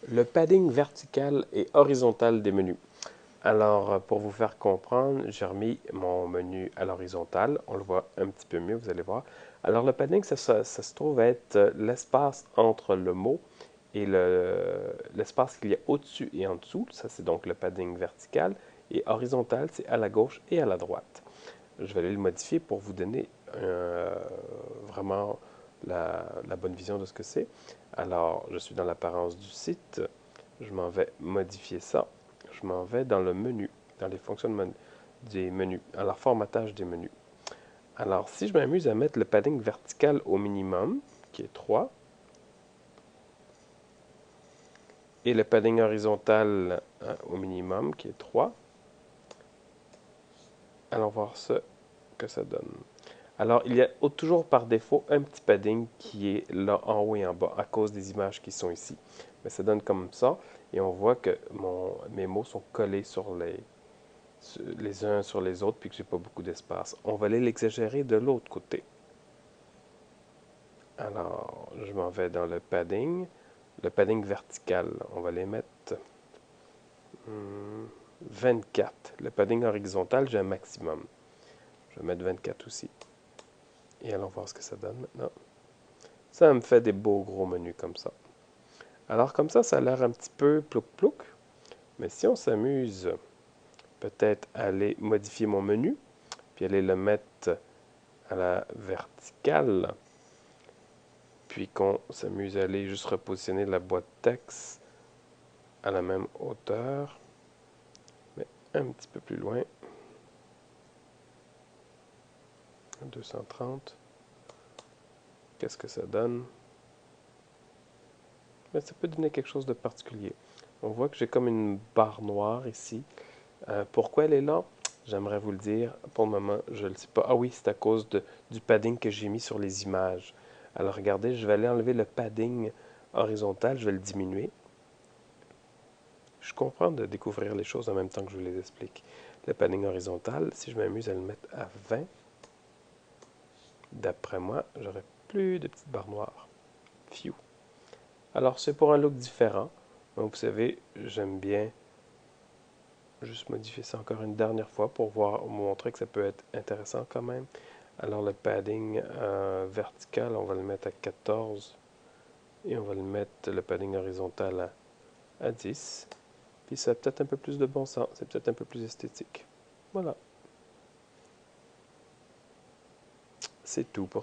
Le padding vertical et horizontal des menus. Alors, pour vous faire comprendre, j'ai remis mon menu à l'horizontale. On le voit un petit peu mieux, vous allez voir. Alors, le padding, ça se trouve être l'espace entre le mot et l'espace qu'il y a au-dessus et en dessous. Ça, c'est donc le padding vertical. Et horizontal, c'est à la gauche et à la droite. Je vais aller le modifier pour vous donner vraiment la bonne vision de ce que c'est. Alors, je suis dans l'apparence du site. Je m'en vais modifier ça. Je m'en vais dans le menu, dans les fonctions des menus, alors formatage des menus. Alors, si je m'amuse à mettre le padding vertical au minimum, qui est 3, et le padding horizontal au minimum, qui est 3, allons voir ce que ça donne. Alors, il y a toujours par défaut un petit padding qui est là en haut et en bas à cause des images qui sont ici. Mais ça donne comme ça et on voit que mes mots sont collés sur les uns sur les autres puis que j'ai pas beaucoup d'espace. On va aller l'exagérer de l'autre côté. Alors, je m'en vais dans le padding vertical. On va les mettre 24. Le padding horizontal, j'ai un maximum. Je vais mettre 24 aussi. Et allons voir ce que ça donne maintenant. Ça me fait des beaux gros menus comme ça. Alors comme ça a l'air un petit peu plouc-plouc. Mais si on s'amuse peut-être à aller modifier mon menu, puis aller le mettre à la verticale, puis qu'on s'amuse à aller juste repositionner la boîte texte à la même hauteur, mais un petit peu plus loin, 230. Qu'est-ce que ça donne? Mais ça peut donner quelque chose de particulier. On voit que j'ai comme une barre noire ici. Pourquoi elle est là? J'aimerais vous le dire. Pour le moment, je ne le sais pas. Ah oui, c'est à cause du padding que j'ai mis sur les images. Alors regardez, je vais aller enlever le padding horizontal, je vais le diminuer. Je comprends de découvrir les choses en même temps que je vous les explique. Le padding horizontal, si je m'amuse à le mettre à 20, d'après moi, j'aurai plus de petites barres noires. Phew. Alors c'est pour un look différent. Donc vous savez, j'aime bien juste modifier ça encore une dernière fois pour vous montrer que ça peut être intéressant quand même. Alors le padding vertical, on va le mettre à 14 et on va le mettre le padding horizontal à 10. Puis ça a peut-être un peu plus de bon sens, c'est peut-être un peu plus esthétique. Voilà, c'est tout pour